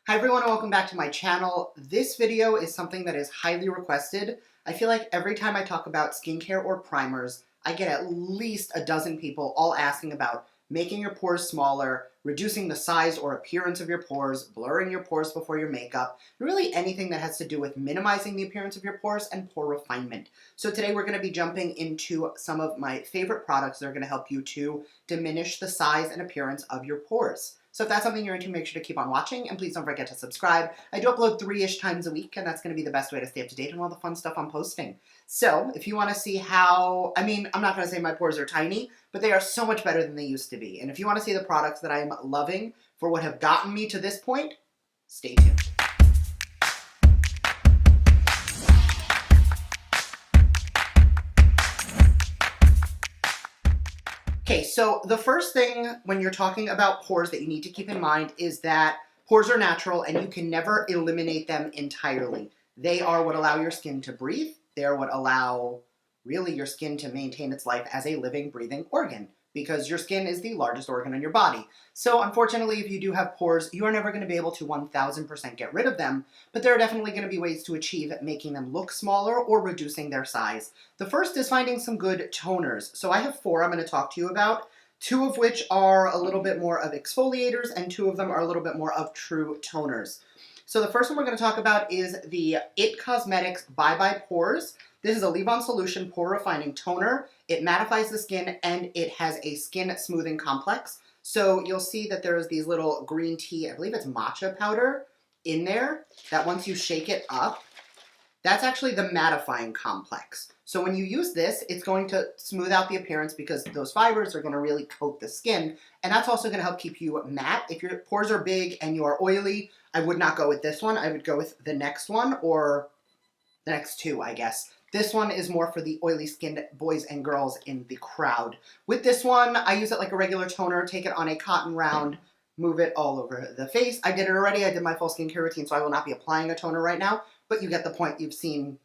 Hi everyone and welcome back to my channel. This video is something that is highly requested. I feel like every time I talk about skincare or primers, I get at least a dozen people all asking about making your pores smaller, reducing the size or appearance of your pores, blurring your pores before your makeup, really anything that has to do with minimizing the appearance of your pores and pore refinement. So today we're going to be jumping into some of my favorite products that are going to help you to diminish the size and appearance of your pores. So if that's something you're into, make sure to keep on watching, and please don't forget to subscribe. I do upload 3-ish times a week, and that's going to be the best way to stay up to date on all the fun stuff I'm posting. So if you want to see how, I'm not going to say my pores are tiny, but they are so much better than they used to be. And if you want to see the products that I'm loving for what have gotten me to this point, stay tuned. Okay, so the first thing when you're talking about pores that you need to keep in mind is that pores are natural and you can never eliminate them entirely. They are what allow your skin to breathe. They are what allow really your skin to maintain its life as a living, breathing organ, because your skin is the largest organ in your body. So unfortunately, if you do have pores, you are never going to be able to 1000% get rid of them, but there are definitely going to be ways to achieve making them look smaller or reducing their size. The first is finding some good toners. So I have 4 I'm going to talk to you about, 2 of which are a little bit more of exfoliators and 2 of them are a little bit more of true toners. So the first one we're going to talk about is the IT Cosmetics Bye Bye Pores. This is a leave-on solution pore refining toner. It mattifies the skin and it has a skin smoothing complex. So you'll see that there's these little green tea, I believe it's matcha powder in there, that once you shake it up, that's actually the mattifying complex. So when you use this, it's going to smooth out the appearance because those fibers are going to really coat the skin. And that's also going to help keep you matte. If your pores are big and you are oily, I would not go with this one. I would go with the next one or the next 2, I guess. This one is more for the oily skinned boys and girls in the crowd. With this one, I use it like a regular toner, take it on a cotton round, move it all over the face. I did it already. I did my full skincare routine, so I will not be applying a toner right now, but you get the point. You've seen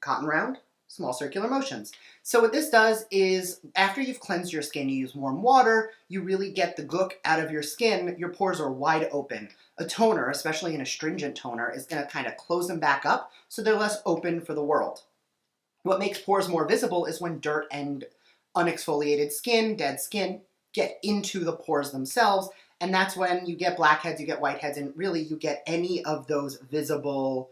cotton round, small circular motions. So what this does is after you've cleansed your skin, you use warm water, you really get the gook out of your skin, your pores are wide open. A toner, especially an astringent toner, is going to kind of close them back up so they're less open for the world. What makes pores more visible is when dirt and unexfoliated skin, dead skin, get into the pores themselves, and that's when you get blackheads, you get whiteheads, and really you get any of those visible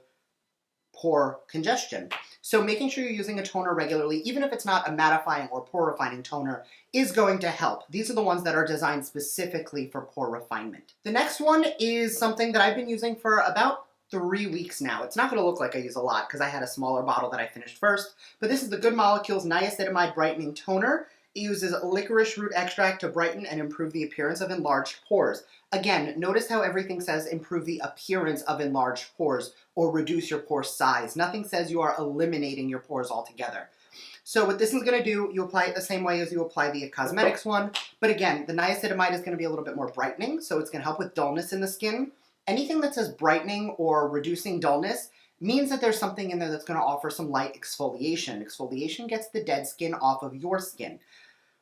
pore congestion. So making sure you're using a toner regularly, even if it's not a mattifying or pore refining toner, is going to help. These are the ones that are designed specifically for pore refinement. The next one is something that I've been using for about 3 weeks now. It's not going to look like I use a lot because I had a smaller bottle that I finished first, but this is the Good Molecules Niacinamide Brightening Toner. It uses licorice root extract to brighten and improve the appearance of enlarged pores. Again, notice how everything says improve the appearance of enlarged pores or reduce your pore size. Nothing says you are eliminating your pores altogether. So what this is going to do, you apply it the same way as you apply the cosmetics one, but again, the niacinamide is going to be a little bit more brightening, so it's going to help with dullness in the skin. Anything that says brightening or reducing dullness means that there's something in there that's going to offer some light exfoliation. Exfoliation gets the dead skin off of your skin.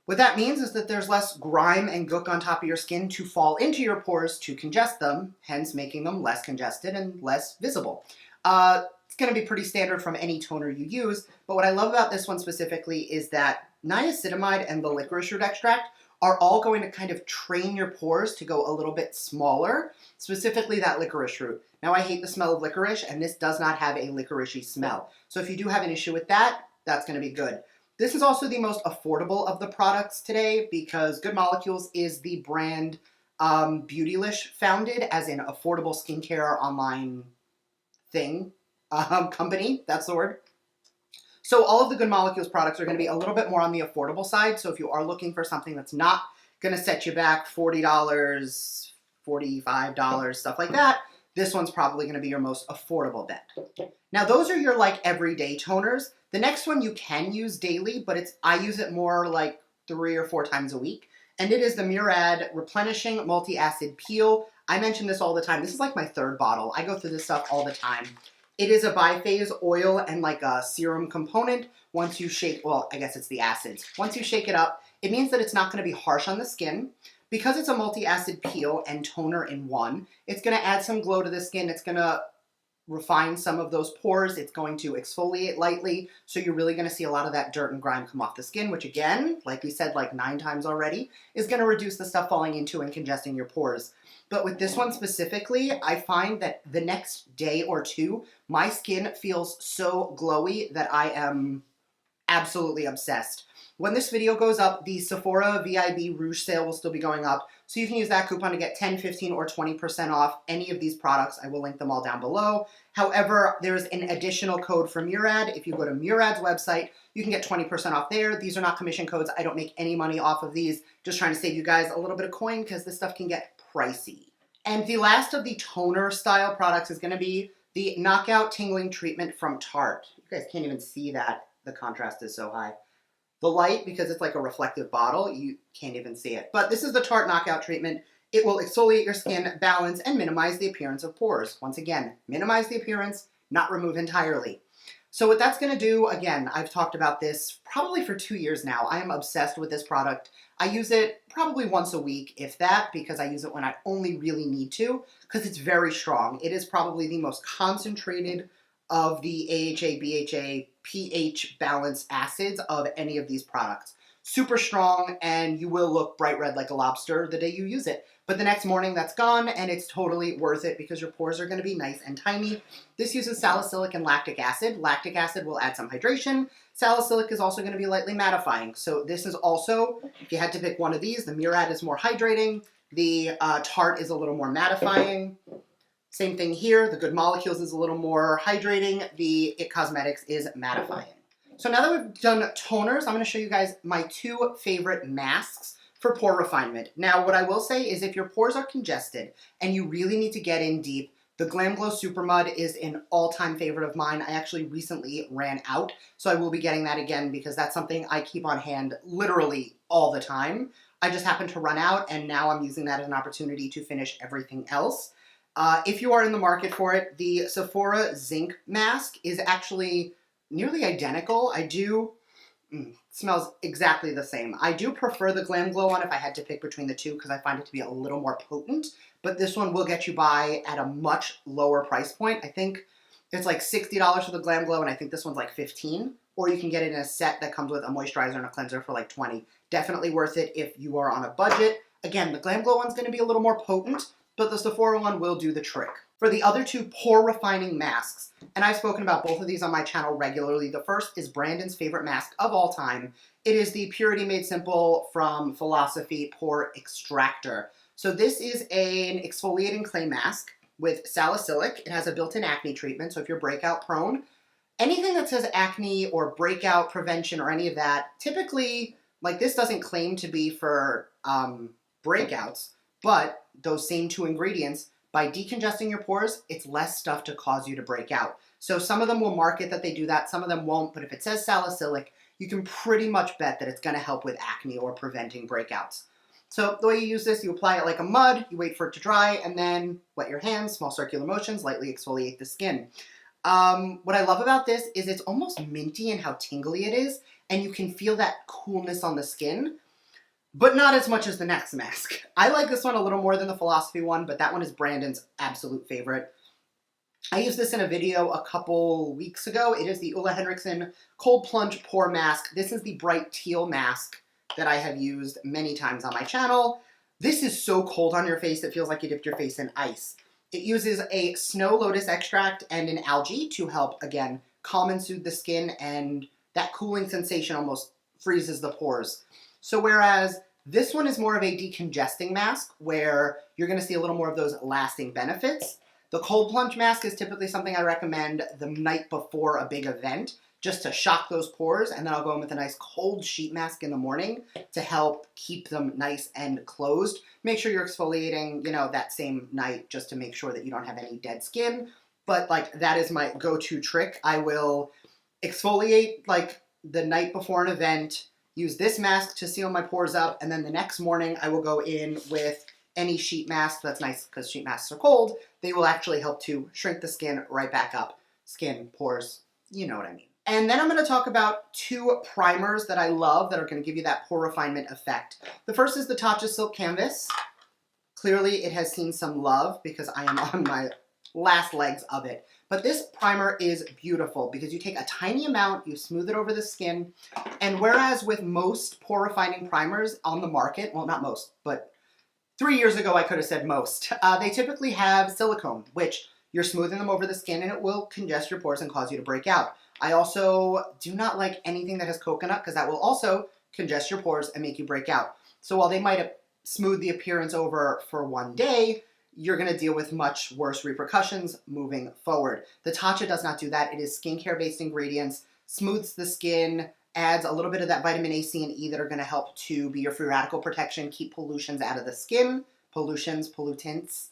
What that means is that there's less grime and gook on top of your skin to fall into your pores to congest them, hence making them less congested and less visible. It's going to be pretty standard from any toner you use, but what I love about this one specifically is that niacinamide and the licorice root extract are all going to kind of train your pores to go a little bit smaller, specifically that licorice root. Now, I hate the smell of licorice, and this does not have a licoricey smell. So if you do have an issue with that, that's going to be good. This is also the most affordable of the products today because Good Molecules is the brand Beautylish founded as an affordable skincare online thing, company, that's the word. So all of the Good Molecules products are going to be a little bit more on the affordable side. So if you are looking for something that's not going to set you back $40, $45, stuff like that, this one's probably going to be your most affordable bet. Now those are your like everyday toners. The next one you can use daily, but I use it more like 3 or 4 times a week. And it is the Murad Replenishing Multi-Acid Peel. I mention this all the time. This is like my 3rd bottle. I go through this stuff all the time. It is a biphase oil and like a serum component. Once you shake, well, I guess it's the acids. Once you shake it up, it means that it's not going to be harsh on the skin, Because it's a multi-acid peel and toner in one, it's going to add some glow to the skin. It's going to refine some of those pores. It's going to exfoliate lightly, so you're really going to see a lot of that dirt and grime come off the skin, which again, like we said like 9 times already, is going to reduce the stuff falling into and congesting your pores. But with this one specifically, I find that the next day or two, my skin feels so glowy that I am absolutely obsessed. When this video goes up, the Sephora VIB Rouge sale will still be going up, so you can use that coupon to get 10, 15, or 20% off any of these products. I will link them all down below. However, there's an additional code for Murad. If you go to Murad's website, you can get 20% off there. These are not commission codes. I don't make any money off of these. Just trying to save you guys a little bit of coin because this stuff can get pricey. And the last of the toner style products is going to be the Knockout Tingling Treatment from Tarte. You guys can't even see that. The contrast is so high. The light, because it's like a reflective bottle, you can't even see it. But this is the Tarte Knockout Treatment. It will exfoliate your skin, balance, and minimize the appearance of pores. Once again, minimize the appearance, not remove entirely. So what that's going to do, again, I've talked about this probably for 2 years now. I am obsessed with this product. I use it probably once a week, if that, because I use it when I only really need to, because it's very strong. It is probably the most concentrated of the AHA, BHA, pH balance acids of any of these products. Super strong, and you will look bright red like a lobster the day you use it. But the next morning, that's gone, and it's totally worth it because your pores are going to be nice and tiny. This uses salicylic and lactic acid. Lactic acid will add some hydration. Salicylic is also going to be lightly mattifying. So this is also, if you had to pick one of these, the Murad is more hydrating. The Tarte is a little more mattifying. Same thing here. The Good Molecules is a little more hydrating. The It Cosmetics is mattifying. So now that we've done toners, I'm going to show you guys my 2 favorite masks for pore refinement. Now, what I will say is if your pores are congested and you really need to get in deep, the Glam Glow Super Mud is an all-time favorite of mine. I actually recently ran out, so I will be getting that again because that's something I keep on hand literally all the time. I just happened to run out, and now I'm using that as an opportunity to finish everything else. If you are in the market for it, the Sephora Zinc Mask is actually nearly identical. It smells exactly the same. I do prefer the Glam Glow one if I had to pick between the two because I find it to be a little more potent, but this one will get you by at a much lower price point. I think it's like $60 for the Glam Glow, and I think this one's like $15, or you can get it in a set that comes with a moisturizer and a cleanser for like $20. Definitely worth it if you are on a budget. Again, the Glam Glow one's going to be a little more potent, but the Sephora one will do the trick. For the other 2 pore refining masks, and I've spoken about both of these on my channel regularly. The first is Brandon's favorite mask of all time. It is the Purity Made Simple from Philosophy Pore Extractor. So this is an exfoliating clay mask with salicylic. It has a built-in acne treatment, so if you're breakout prone, anything that says acne or breakout prevention or any of that, typically, like this doesn't claim to be for breakouts, but those same 2 ingredients, by decongesting your pores, it's less stuff to cause you to break out. So some of them will market that they do that, some of them won't, but if it says salicylic, you can pretty much bet that it's going to help with acne or preventing breakouts. So the way you use this, you apply it like a mud, you wait for it to dry, and then wet your hands, small circular motions, lightly exfoliate the skin. What I love about this is it's almost minty in how tingly it is, and you can feel that coolness on the skin, but not as much as the next mask. I like this one a little more than the Philosophy one, but that one is Brandon's absolute favorite. I used this in a video a couple weeks ago. It is the Ulla Henriksen Cold Plunge Pore Mask. This is the bright teal mask that I have used many times on my channel. This is so cold on your face, it feels like you dipped your face in ice. It uses a snow lotus extract and an algae to help, again, calm and soothe the skin, and that cooling sensation almost freezes the pores. So whereas this one is more of a decongesting mask where you're going to see a little more of those lasting benefits, the cold plunge mask is typically something I recommend the night before a big event just to shock those pores, and then I'll go in with a nice cold sheet mask in the morning to help keep them nice and closed. Make sure you're exfoliating, that same night just to make sure that you don't have any dead skin. But that is my go-to trick. I will exfoliate the night before an event, use this mask to seal my pores up, and then the next morning I will go in with any sheet mask. That's nice because sheet masks are cold. They will actually help to shrink the skin right back up. Skin, pores, you know what I mean. And then I'm going to talk about 2 primers that I love that are going to give you that pore refinement effect. The first is the Tatcha Silk Canvas. Clearly it has seen some love because I am on my last legs of it. But this primer is beautiful because you take a tiny amount, you smooth it over the skin, and whereas with most pore refining primers on the market, well, not most, but 3 years ago I could have said most, they typically have silicone, which you're smoothing them over the skin and it will congest your pores and cause you to break out. I also do not like anything that has coconut because that will also congest your pores and make you break out. So while they might have smoothed the appearance over for one day, you're going to deal with much worse repercussions moving forward. The Tatcha does not do that. It is skincare-based ingredients, smooths the skin, adds a little bit of that vitamin A, C, and E that are going to help to be your free radical protection, keep pollutions out of the skin. Pollutions, pollutants.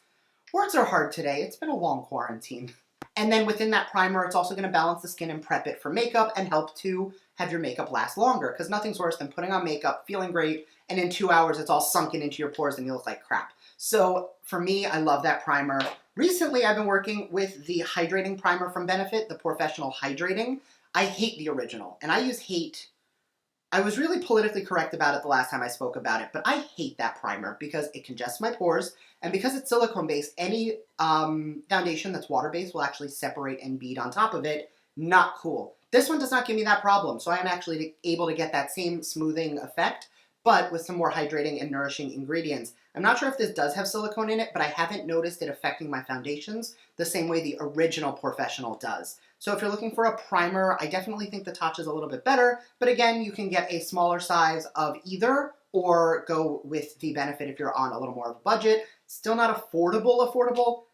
Words are hard today. It's been a long quarantine. And then within that primer, it's also going to balance the skin and prep it for makeup and help to have your makeup last longer, because nothing's worse than putting on makeup, feeling great, and in 2 hours it's all sunken into your pores and you look like crap. So for me, I love that primer. Recently, I've been working with the hydrating primer from Benefit, the Professional Hydrating. I hate the original, and I use hate. I was really politically correct about it the last time I spoke about it, but I hate that primer because it congests my pores, and because it's silicone-based, any foundation that's water-based will actually separate and bead on top of it. Not cool. This one does not give me that problem, so I am actually able to get that same smoothing effect, but with some more hydrating and nourishing ingredients. I'm not sure if this does have silicone in it, but I haven't noticed it affecting my foundations the same way the original Professional does. So if you're looking for a primer, I definitely think the Tatcha is a little bit better, but again, you can get a smaller size of either or go with the Benefit if you're on a little more of a budget. Still not affordable,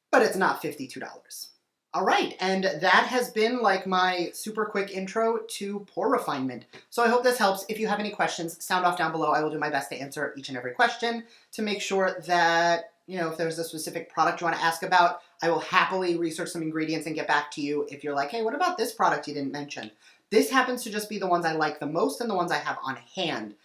but it's not $52. All right, and that has been like my super quick intro to pore refinement. So I hope this helps. If you have any questions, sound off down below. I will do my best to answer each and every question to make sure that, you know, if there's a specific product you want to ask about, I will happily research some ingredients and get back to you if you're like, hey, what about this product you didn't mention? This happens to just be the ones I like the most and the ones I have on hand.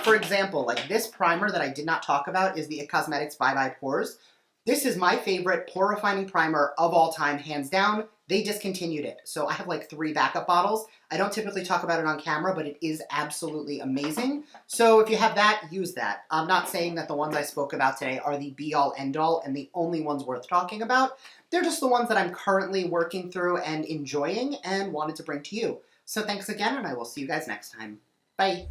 For example, like this primer that I did not talk about is the It Cosmetics Bye Bye Pores. This is my favorite pore refining primer of all time, hands down. They discontinued it, so I have like 3 backup bottles. I don't typically talk about it on camera, but it is absolutely amazing. So if you have that, use that. I'm not saying that the ones I spoke about today are the be-all, end-all, and the only ones worth talking about. They're just the ones that I'm currently working through and enjoying and wanted to bring to you. So thanks again, and I will see you guys next time. Bye.